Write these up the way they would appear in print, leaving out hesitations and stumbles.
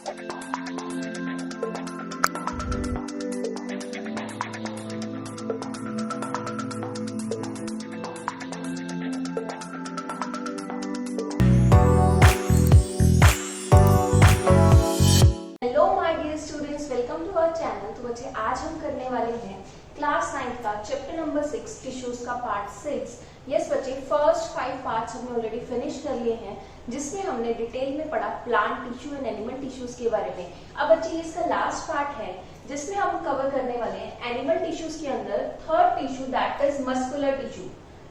Welcome to our channel. तो बच्चे आज हम करने वाले हैं क्लास 9 का चैप्टर नंबर 6 टिश्यूज का पार्ट 6। यस बच्चे, फर्स्ट 5 पार्ट्स हमने ऑलरेडी फिनिश कर लिए हैं, जिसमें हमने डिटेल में पढ़ा plant tissue and animal tissues के बारे में। अब बच्चे इसका लास्ट पार्ट है जिसमें हम कवर करने वाले हैं एनिमल टिश्यूज के अंदर third tissue, that is muscular tissue.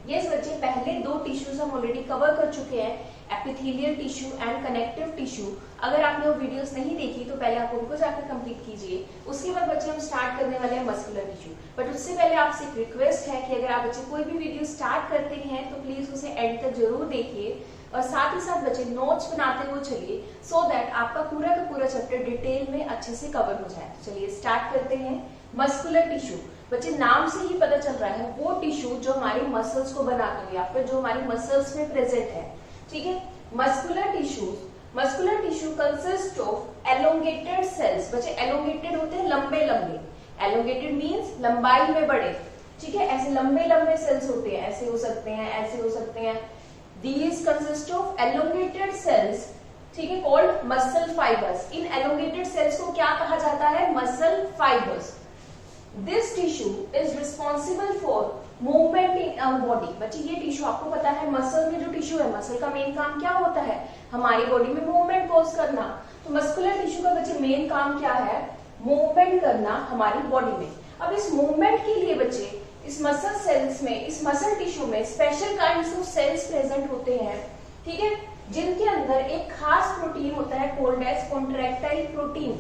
Yes बच्चे, पहले दो टिश्यूज हम ऑलरेडी कवर कर चुके हैं, epithelial tissue and connective tissue. अगर आपने वो वीडियोस नहीं देखी तो पहले आप उनको जाकर कंप्लीट कीजिए। उसके बाद बच्चे हम स्टार्ट करने वाले हैं मस्कुलर टिश्यू। बट उससे पहले आपसे एक रिक्वेस्ट है कि अगर आप बच्चे कोई भी वीडियो स्टार्ट करते हैं तो प्लीज उसे एंड तक जरूर देखिए, और साथ ही साथ बच्चे नोट्स बनाते हुए चलिए, सो दैट आपका पूरा का पूरा चैप्टर डिटेल में अच्छे से कवर हो जाए। चलिए स्टार्ट करते हैं। मस्कुलर टिश्यू, बच्चे नाम से ही पता चल रहा है वो टिश्यू जो हमारी मसल्स को बनाते हैं या फिर जो हमारी मसल्स में प्रेजेंट है। ठीक है, muscular tissue consist of elongated cells. बच्चे एलोंगेटेड होते हैं लंबे लंबे, एलोंगेटेड मींस लंबाई में बड़े। ठीक है, ऐसे लंबे लंबे सेल्स होते हैं, ऐसे हो सकते हैं, ऐसे हो सकते हैं। These consist of elongated cells, ठीक है, कॉल्ड मसल फाइबर्स। इन एलोंगेटेड सेल्स को क्या कहा जाता है? Muscle fibres. This tissue is responsible for movement in our body. बच्चे ये टिश्यू आपको पता है, मसल में जो टिश्यू है, मसल का मेन काम क्या होता है? हमारी बॉडी में मूवमेंट कॉज करना। तो मस्कुलर टिश्यू का बच्चे मेन काम क्या है? मूवमेंट करना हमारी बॉडी में। अब इस मूवमेंट के लिए बच्चे इस मसल सेल्स में, इस मसल टिश्यू में special kinds of cells present होते हैं। ठीक है, जिनके अंदर एक खास प्रोटीन होता है कॉल्ड एज कॉन्ट्रैक्टाइल प्रोटीन।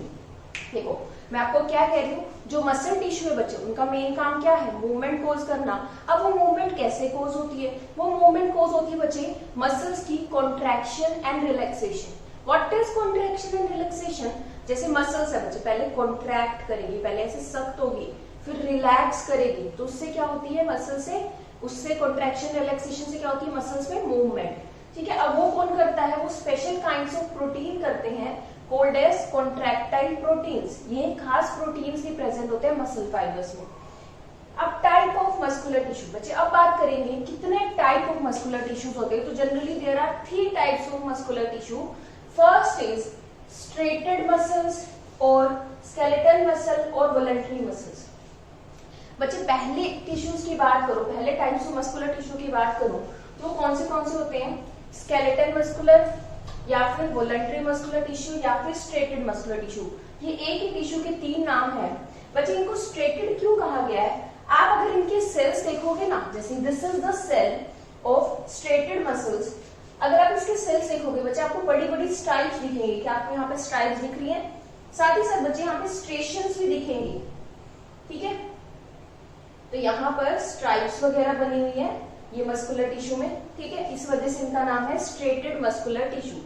देखो मैं आपको क्या कह रही हूँ, जो मसल टिश्यू है बच्चे, उनका मेन काम क्या है? मूवमेंट कोज करना। अब वो मूवमेंट कैसे कोज होती है? वो मूवमेंट कोज होती है बच्चे मसल्स की contraction and relaxation. What is contraction and relaxation? जैसे मसल्स है बच्चे, पहले कॉन्ट्रैक्ट करेगी, पहले ऐसे सख्त होगी, फिर रिलैक्स करेगी, तो उससे क्या होती है? मसल से, उससे कॉन्ट्रैक्शन रिलैक्सेशन से क्या होती है? मसल्स में मूवमेंट। ठीक है, अब वो कौन करता है? वो स्पेशल काइंड्स ऑफ प्रोटीन करते हैं कॉल्ड एज कॉन्ट्रैक्टाइल प्रोटीन्स। ये खास प्रोटीन्स भी प्रेजेंट होते हैं मसल फाइबर्स में। अब टाइप ऑफ मस्कुलर टिश्यू, बच्चे अब बात करेंगे कितने टाइप ऑफ मस्कुलर टिश्यूज होते हैं। तो generally there are 3 types of muscular tissue. First is striated muscles और स्केलेटल मसल और वॉलंटरी मसल्स। बच्चे पहले टिश्यूज की बात करो, पहले टाइप्स ऑफ मस्कुलर टिश्यू की बात करो तो कौन से होते हैं? स्केलेटल मस्कुलर, या फिर वॉलंटरी मस्कुलर टिश्यू, या फिर स्ट्रेटेड मस्कुलर टिश्यू। ये एक ही टिश्यू के 3 नाम हैं। बच्चे इनको स्ट्रेटेड क्यों कहा गया है? आप अगर इनके सेल्स देखोगे ना, जैसे this is the cell of striated muscles, अगर आप इसके सेल्स देखोगे बच्चे, आपको बड़ी बड़ी स्ट्राइप्स दिखेंगी। क्या आपको यहाँ पे स्ट्राइप्स दिख रही है? साथ ही साथ बच्चे यहाँ पे स्ट्रेशंस भी दिखेंगी। ठीक है, तो यहाँ पर स्ट्राइप्स वगैरह बनी हुई है ये मस्कुलर टिश्यू में। ठीक है, इस वजह से इनका नाम है स्ट्रेटेड मस्कुलर टिश्यू।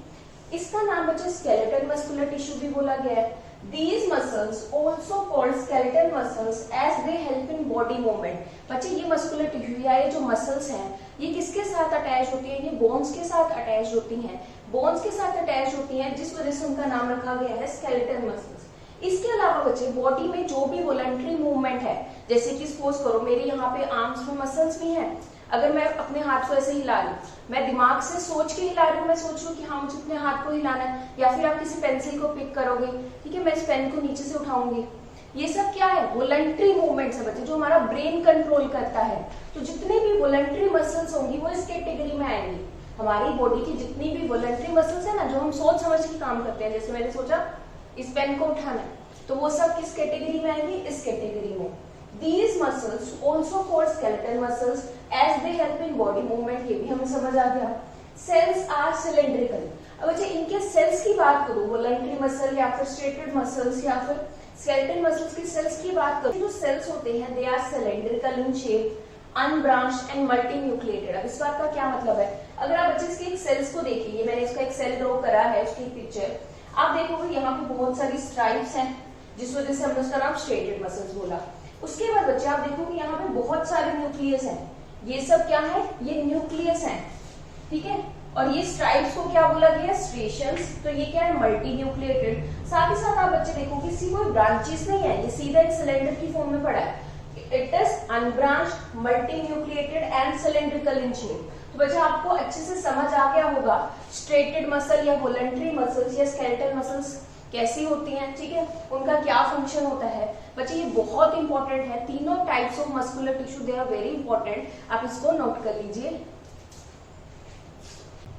इसका नाम बच्चे स्केलेटल मस्कुलर टिश्यू भी बोला गया है। These muscles also called skeletal muscles as they help in body movement। बच्चे ये मस्कुलर टिश्यू या ये जो मसल्स हैं, ये किसके साथ अटैच होती है? ये बोन्स के साथ अटैच होती हैं। बोन्स के साथ अटैच होती हैं, जिस वजह से उनका नाम रखा गया है स्केलेटल मसल्स। इसके अलावा बच्चे बॉडी में जो भी वॉलंटरी मूवमेंट है, जैसे कि सपोज करो मेरे यहाँ पे आर्म्स में मसल्स भी हैं, अगर मैं अपने हाथ को ऐसे हिला रही हूँ, मैं दिमाग से सोच के हिला रही हूँ, मैं सोच रही हूँ कि हाँ मुझे अपने हाथ को हिलाना है, या फिर आप किसी पेंसिल को पिक करोगे, ठीक है, मैं इस पेन को नीचे से उठाऊंगी। ये सब क्या है? वॉलंटरी मूवमेंट्स है बच्चे, जो हमारा ब्रेन कंट्रोल करता है। तो जितने भी वॉलंटरी मसल्स होंगी वो इस कैटेगरी में आएंगी। हमारी बॉडी की जितनी भी वॉलंटरी मसल्स है ना, जो हम सोच समझ के काम करते हैं, जैसे मैंने सोचा इस पेन को उठाना है, तो वो सब किस कैटेगरी में आएंगी? इस कैटेगरी में। These muscles also called skeletal muscles as they help in body movement। ये भी हमें समझ आ गया। Cells are cylindrical। अब बच्चे इनके सेल्स की बात करूं, वॉलंटरी मसल या फिर स्ट्रेटेड मसल्स या फिर स्केलेटल मसल्स की सेल्स की बात करूं, जो सेल्स होते हैं they are cylindrical in shape, unbranched and multinucleated। अब इस बात का क्या मतलब है? अगर आप बच्चे इसके एक सेल्स को देखिए, मैंने इसका एक सेल ड्रॉ करा है, उसकी पिक्चर आप देखोगे, यहाँ पे बहुत सारी स्ट्राइप्स हैं, जिस वजह से हमने उसका नाम स्ट्रेटेड मसल्स बोला। उसके बाद बच्चे आप देखोगे यहाँ पे बहुत सारे न्यूक्लियस हैं। ये सब क्या है? ये न्यूक्लियस हैं। ठीक है, और ये स्ट्राइप्स को क्या बोला गया, स्ट्रेशंस। तो ये क्या है, मल्टी न्यूक्लिएटेड। साथ ही साथ आप बच्चे देखो कि सी कोई ब्रांचेस नहीं है, ये सीधा एक सिलेंडर की फॉर्म में पड़ा है। It is unbranched, multi nucleated and cylindrical in shape. तो बच्चे आपको अच्छे से समझ आ गया होगा स्ट्रेटेड मसल या वॉलंटरी मसल्स या स्केलेटल मसल्स कैसी होती हैं, ठीक है, उनका क्या फंक्शन होता है। बच्चे ये बहुत इंपॉर्टेंट है, तीनों types of muscular tissue they are very important, आप इसको नोट कर लीजिए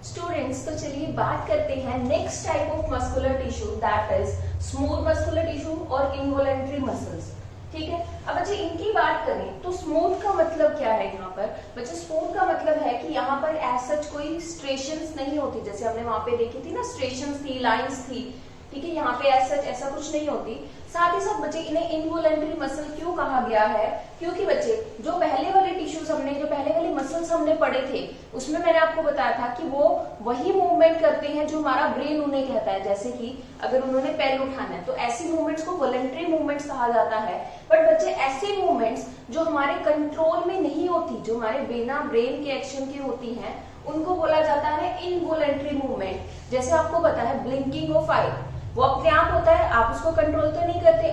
स्टूडेंट्स। तो चलिए बात करते हैं next type of muscular tissue, that is smooth muscular tissue और इनवॉलंटरी मसल्स, ठीक है। अब बच्चे इनकी बात करें तो स्मूथ का मतलब क्या है यहाँ पर, बच्चे स्मूथ का मतलब है कि यहाँ पर एज सच कोई स्ट्रेशंस नहीं होती, जैसे हमने वहां पे देखी थी ना, स्ट्रेशंस थी, लाइंस थी, ठीक है, यहाँ पे एज सच ऐसा कुछ नहीं होती। साथ ही साथ बच्चे इन्हें इनवॉलंटरी मसल क्यों कहा गया है, क्योंकि बच्चे जो पहले वाले टिश्यूज हमने, जो पहले वाले मसल्स हमने पढ़े थे, उसमें मैंने आपको बताया था कि वो वही मूवमेंट करते हैं जो हमारा ब्रेन उन्हें कहता है। जैसे कि अगर उन्होंने पेन उठाना है तो ऐसी मूवमेंट्स को वॉलंटरी मूवमेंट्स कहा जाता है। बट बच्चे ऐसे मूवमेंट्स जो हमारे कंट्रोल में नहीं होती, जो हमारे बिना ब्रेन के एक्शन की होती हैं, उनको बोला जाता है इनवॉलंटरी मूवमेंट। जैसे आपको पता है ब्लिंकिंग ऑफ आई, वो अपने आप होता है, आप उसको कंट्रोल तो नहीं करते,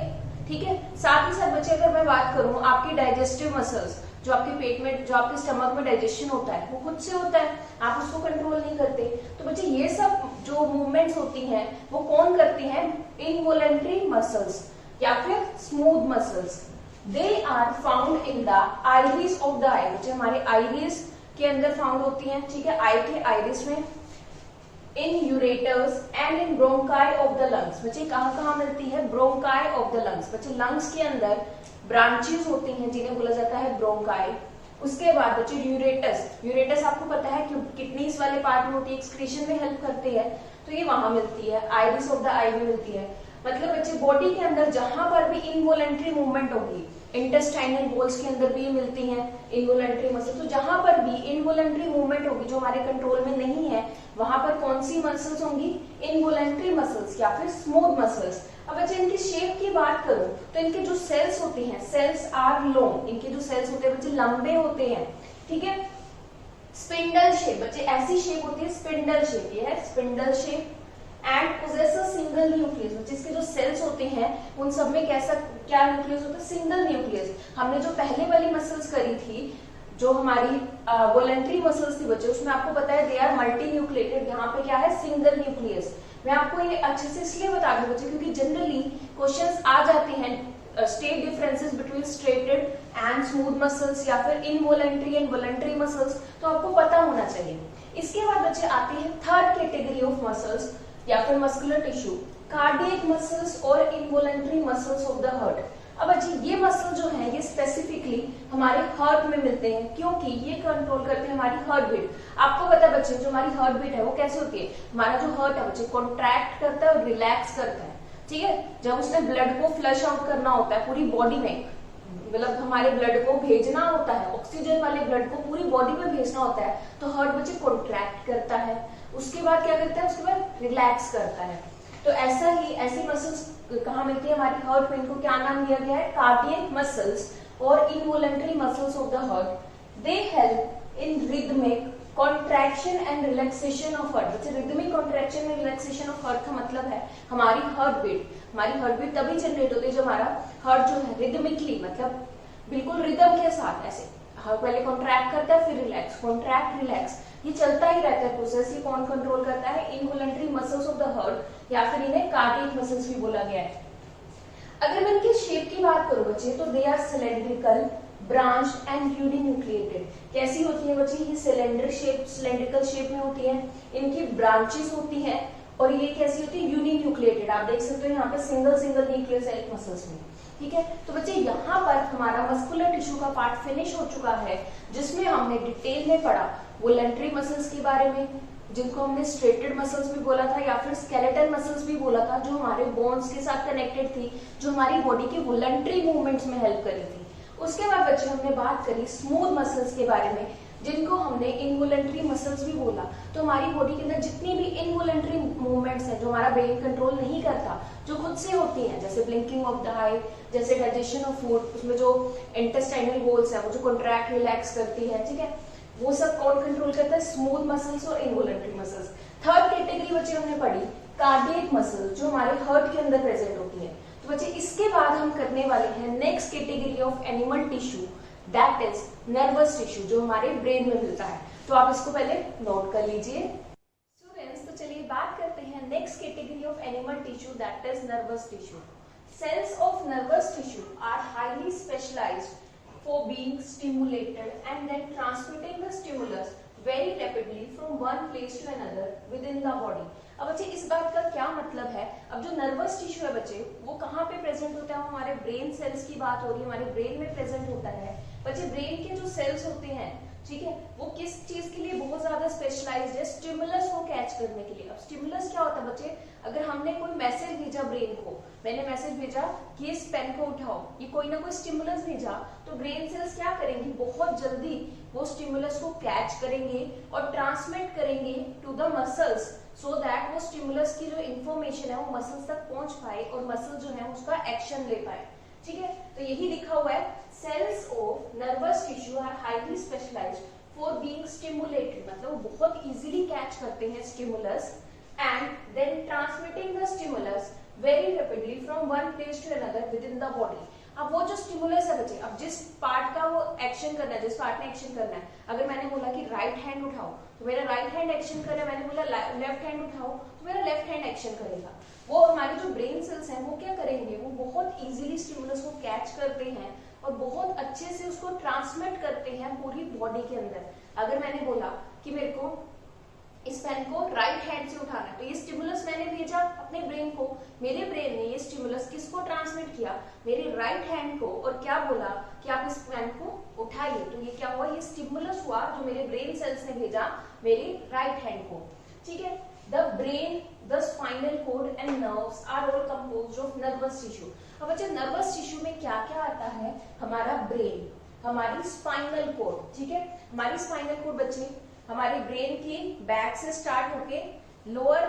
ठीक है। साथ ही साथ बच्चे अगर मैं बात करूं आपकी डाइजेस्टिव मसल्स, जो आपके पेट में, जो आपके स्टमक में डाइजेशन होता है, वो खुद से होता है, आप उसको कंट्रोल नहीं करते। तो बच्चे ये सब जो मूवमेंट्स होती हैं वो कौन करती हैं, इनवॉलंटरी मसल्स या फिर smooth muscles. They are found in the iris of the eye, बच्चे हमारे आइरिस के अंदर फाउंड होती हैं, ठीक है, आई के आइरिस में, in ureters and in bronchi of the lungs. बच्चे कहाँ मिलती है, ब्रोंकाई ऑफ द लंग्स। बच्चे लंग्स के अंदर ब्रांचेस होती हैं जिन्हें बोला जाता है ब्रोंकाई। उसके बाद बच्चे यूरेटस, यूरेटस आपको पता है कि किडनीज वाले पार्ट में होती है, एक्सक्रीशन में हेल्प करती है, तो ये वहां मिलती है, आइरिस ऑफ द आई में मिलती है। मतलब बच्चे बॉडी के अंदर जहां पर भी इनवॉलंटरी मूवमेंट होगी, इंटेस्टाइनल वॉल्स के अंदर भी मिलती हैं इनवॉलंटरी मसल। तो जहां पर भी इनवॉलंटरी मूवमेंट होगी जो हमारे कंट्रोल में नहीं है, वहां पर कौन सी मसल्स होंगी, इनवॉलंटरी मसल्स या फिर स्मूथ मसल्स। अब बच्चे इनकी शेप की बात करूं तो इनके जो सेल्स होते हैं, सेल्स आर लॉन्ग, इनके जो सेल्स होते हैं बच्चे लंबे होते हैं, ठीक है। स्पिंडल शेप, बच्चे ऐसी शेप होती है स्पिंडल शेप, ये है spindle shape. And possess a single nucleus, बच्चे इसके जो सेल्स होते हैं उन सब में कैसा क्या न्यूक्लियस होता है, सिंगल न्यूक्लियस। हमने जो पहले वाली मसल्स करी थी, जो हमारी वॉलंटरी मसल्स थी बच्चे, उसमें आपको पता है दे आर मल्टी न्यूक्लिएटेड, यहाँ पे क्या है, सिंगल न्यूक्लियस। मैं आपको ये अच्छे से इसलिए बता दूं बच्चे क्योंकि जनरली क्वेश्चंस आ जाते हैं state differences between striated and smooth muscles या फिर इनवॉलंटरी एंड वॉलंटरी मसल्स, तो आपको पता होना चाहिए। इसके बाद बच्चे आते हैं थर्ड कैटेगरी ऑफ मसल्स या फिर मस्कुलर टिश्यू, कार्डियक मसल्स और involuntary muscles of the heart. अब बच्चे ये मसल जो है ये स्पेसिफिकली हमारे हार्ट में मिलते हैं, क्योंकि ये कंट्रोल करते हैं हमारी हार्ट बीट। आपको पता है बच्चे जो हमारी हार्ट बीट है वो कैसे होती है, हमारा जो हार्ट है बच्चे कॉन्ट्रैक्ट करता है और रिलैक्स करता है, ठीक है। जब उसने ब्लड को फ्लश आउट करना होता है पूरी बॉडी में, मतलब हमारे ब्लड को भेजना होता है, ऑक्सीजन वाले ब्लड को पूरी बॉडी में भेजना होता है, तो हार्ट बच्चे कॉन्ट्रैक्ट करता है, उसके बाद क्या करता है, उसके बाद रिलैक्स करता है। तो ऐसा ही ऐसी मसल्स कहाँ मिलती है, हमारी हार्ट में। इनको क्या नाम दिया गया है, कार्डियक मसल्स और involuntary muscles of the heart. They help in rhythmic contraction and relaxation of heart. बच्चे rhythmic contraction and relaxation of heart का मतलब है हमारी हार्ट बीट। हमारी हार्ट बीट तभी जनरेट होती है जब हमारा हार्ट जो है रिदमिकली, मतलब बिल्कुल रिदम के साथ ऐसे पहले कॉन्ट्रैक्ट करता है फिर रिलैक्स, कॉन्ट्रैक्ट रिलैक्स, ये चलता ही रहता है प्रोसेस। ये कौन कंट्रोल करता है, involuntary muscles of the heart या फिर इन्हें कार्डियक मसल्स भी बोला गया है। अगर मैं इनकी शेप की बात करूं बच्चे तो they are cylindrical, branch and uninucleated. कैसी होती है बच्चे, ये सिलेंड्रिकल शेप में होती है, इनकी ब्रांचेस होती हैं और ये कैसी होती है, यूनिन्यूक्लिएटेड। आप देख सकते हो यहाँ पे सिंगल सिंगल न्यूक्लियस है एक मसल्स में, ठीक है। तो बच्चे यहाँ पर हमारा मस्कुलर टिश्यू का पार्ट फिनिश हो चुका है, जिसमें हमने डिटेल में पढ़ा वॉलंटरी मसल्स के बारे में, जिनको हमने स्ट्रेटेड मसल्स भी बोला था या फिर स्केलेटल मसल्स भी बोला था, जो हमारे बोन्स के साथ कनेक्टेड थी, जो हमारी बॉडी के वॉलंटरी मूवमेंट्स में हेल्प करी थी। उसके बाद बच्चे हमने बात करी स्मूथ मसल्स के बारे में, जिनको हमने इनवॉलंटरी मसल्स भी बोला। तो हमारी बॉडी के अंदर जितनी भी इनवॉलंटरी मूवमेंट्स हैं जो हमारा ब्रेन कंट्रोल नहीं करता, जो खुद से होती हैं, जैसे ब्लिंकिंग ऑफ द आई, जैसे डाइजेशन ऑफ फूड, उसमें जो इंटेस्टाइनल वॉल्स है वो जो कॉन्ट्रैक्ट रिलैक्स करती है, ठीक है, वो सब कौन कंट्रोल करता है? स्मूथ मसल्स और इनवॉलंटरी मसल्स। थर्ड कैटेगरी बच्चे हमने पढ़ी कार्डियक मसल्स, जो हमारे हार्ट के अंदर प्रेजेंट होती है। तो बच्चे इसके बाद हम करने वाले हैं next category of animal tissue, that is nervous tissue, जो हमारे ब्रेन में मिलता है। तो आप इसको पहले नोट कर लीजिए स्टूडेंट्स। तो चलिए बात करते हैं next category of animal tissue, that is nervous tissue. Cells of nervous tissue are highly specialized for being stimulated and then transmitting the stimulus very rapidly from one place to another within the body. अब बच्चे इस बात का क्या मतलब है? अब जो नर्वस टिश्यू है बच्चे, वो कहाँ पे प्रेजेंट होता है? हमारे ब्रेन सेल्स की बात हो रही है, हमारे ब्रेन में प्रेजेंट होता है। बच्चे ब्रेन के जो सेल्स होते हैं, ठीक है, वो किस चीज के लिए बहुत ज्यादा स्पेशलाइज्ड है? स्टिमुलस को कैच करने के लिए। अब स्टिमुलस क्या होता है बच्चे? अगर हमने कोई मैसेज भेजा ब्रेन को, मैंने मैसेज भेजा कि इस पेन को उठाओ, ये कोई ना कोई स्टिमुलस भेजा, तो ब्रेन सेल्स क्या करेंगी? बहुत जल्दी वो स्टिमुलस को कैच करेंगे और ट्रांसमिट करेंगे to the muscles, so that वो स्टिमुलस की जो इंफॉर्मेशन है वो मसल्स तक पहुंच पाए और मसल जो है उसका एक्शन ले पाए। ठीक है, तो यही लिखा हुआ है, cells of nervous tissue are highly specialised for being stimulated, मतलब बहुत इजीली कैच करते हैं stimulus and then transmitting the stimulus very rapidly from one place to another within the body. अब वो जो स्टिमुलस है बच्चे, अब जिस पार्ट का वो एक्शन करना है, जिस पार्ट ने एक्शन करना है, अगर मैंने बोला कि राइट हैंड उठाओ तो मेरा राइट हैंड एक्शन करेगा, मैंने बोला लेफ्ट हैंड उठाओ तो मेरा लेफ्ट हैंड एक्शन करेगा। वो हमारे जो ब्रेन सेल्स हैं वो क्या करेंगे? वो बहुत इजीली स्टिमुलस को कैच करते हैं और बहुत अच्छे से उसको ट्रांसमिट करते हैं पूरी बॉडी के अंदर। अगर मैंने बोला कि मेरे को इस पेन को राइट हैंड से उठाना है, तो ये स्टिमुलस मैंने भेजा अपने ब्रेन को, मेरे ब्रेन ने ये स्टिमुलस किसको ट्रांसमिट किया? मेरे राइट हैंड को, और क्या बोला कि आप इस पेन को उठाइए। तो ये क्या हुआ? ये स्टिमुलस हुआ जो मेरे ब्रेन सेल्स ने भेजा मेरे राइट हैंड को। ठीक है, the brain, the spinal cord and nerves are all composed of nervous tissue. अब बच्चे नर्वस टिश्यू में क्या क्या आता है? हमारा ब्रेन, हमारी स्पाइनल कॉर्ड, ठीक है, हमारी स्पाइनल कॉर्ड बच्चे हमारे ब्रेन की बैक से स्टार्ट होके लोअर,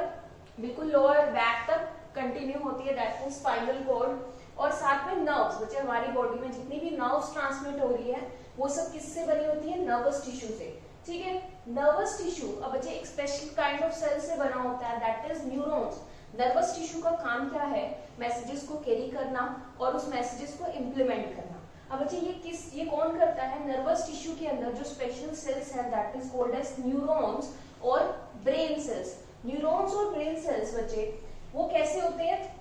बिल्कुल लोअर बैक तक कंटिन्यू होती है, दैट इज स्पाइनल कॉर्ड। और साथ में नर्व्स बच्चे, हमारी बॉडी में जितनी भी नर्व्स ट्रांसमिट हो रही है वो सब किससे बनी होती है? नर्वस टिश्यू से। ठीक है, नर्वस टिश्यू अब बच्चे एक स्पेशल काइंड ऑफ सेल से बना होता है, that is neurons. Nervous tissue का काम क्या है? मैसेजेस को कैरी करना और उस मैसेजेस को इम्प्लीमेंट करना। अब बच्चे ये कौन करता है? नर्वस टिश्यू के अंदर जो स्पेशल सेल्स है, that is called as neurons और ब्रेन सेल्स। न्यूरॉन्स और ब्रेन सेल्स बच्चे वो कैसे होते हैं?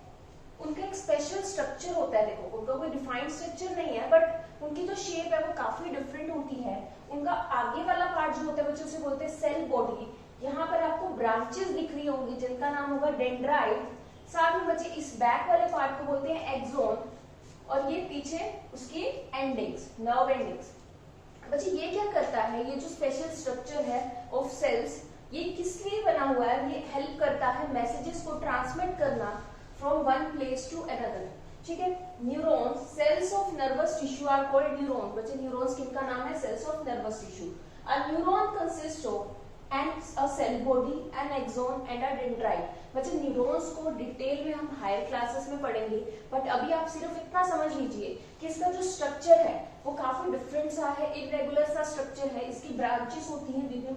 उनका एक स्पेशल स्ट्रक्चर होता है। देखो, उनका कोई डिफाइंड स्ट्रक्चर नहीं है, बट उनकी जो शेप है वो काफी डिफरेंट होती है। उनका आगे वाला पार्ट जो होता है बच्चे उसे बोलते हैं सेल बॉडी। यहाँ पर आपको ब्रांचेस दिख रही होंगी जिनका नाम होगा डेंड्राइट। साथ में बच्चे इस बैक वाले पार्ट को बोलते हैं एक्सोन, और ये पीछे उसकी एंडिंग्स, नर्व एंडिंग्स। बच्चे ये क्या करता है? ये जो स्पेशल स्ट्रक्चर है ऑफ सेल्स, ये किस लिए बना हुआ है? ये हेल्प करता है मैसेजेस को ट्रांसमिट करना from one place to another. ठीक है, neurons, cells of nervous tissue are called neurons. बच्चे न्यूरॉन्स किनका नाम है? Cells of nervous tissue. A neuron consist of a cell body, an axon and a dendrite। बच्चे neurons को detail में हम हायर क्लासेस में पढ़ेंगे, बट अभी आप सिर्फ इतना समझ लीजिए कि इसका जो स्ट्रक्चर है वो काफी डिफरेंट सा है, इरेगुलर सा स्ट्रक्चर है। इसकी ब्रांचेस होती हैं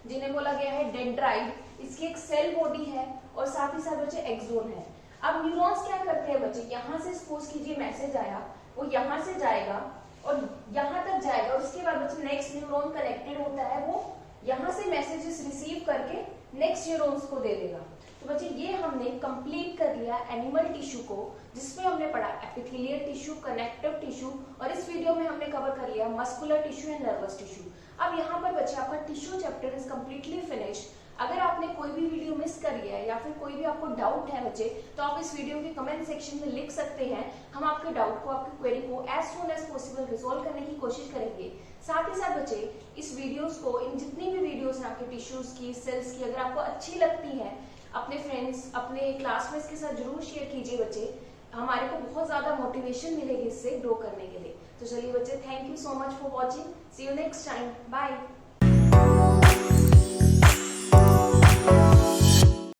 जिन्हें बोला गया है डेंड्राइट। इसकी एक सेल बॉडी है और साथ ही साथ बच्चे एक्सोन है। अब न्यूरॉन्स क्या करते हैं बच्चे? यहाँ से सपोज कीजिए मैसेज आया, वो यहाँ से जाएगा और यहाँ तक जाएगा, और उसके बाद बच्चे नेक्स्ट न्यूरॉन कनेक्टेड होता है, वो यहाँ से मैसेजेस रिसीव करके नेक्स्ट न्यूरॉन्स को दे देगा। तो बच्चे ये हमने कंप्लीट कर लिया एनिमल टिश्यू को, जिसमें हमने पढ़ा एपिथेलियल टिश्यू, कनेक्टिव टिश्यू, और इस वीडियो में हमने कवर कर लिया muscular tissue and nervous tissue. अब यहाँ पर बच्चे आपका tissue chapter is completely finished. अगर आपने कोई भी वीडियो मिस कर लिया है या फिर कोई भी आपको डाउट है बच्चे, तो आप इस वीडियो के कमेंट सेक्शन में लिख सकते हैं। हम आपके डाउट को, आपकी क्वेरी को as soon as possible resolve करने की कोशिश करेंगे। साथ ही साथ बच्चे इस वीडियोस को, इन जितनी भी वीडियोस हैं आपके टिश्यूज की, सेल्स की, अगर आपको अच्छी लगती हैं, अपने फ्रेंड्स, अपने क्लासमेट्स के साथ जरूर शेयर कीजिए बच्चे। हमारे को बहुत ज्यादा मोटिवेशन मिलेगी इससे ग्रो करने के लिए। तो चलिए बच्चे, thank you so much for watching. See you next time, bye.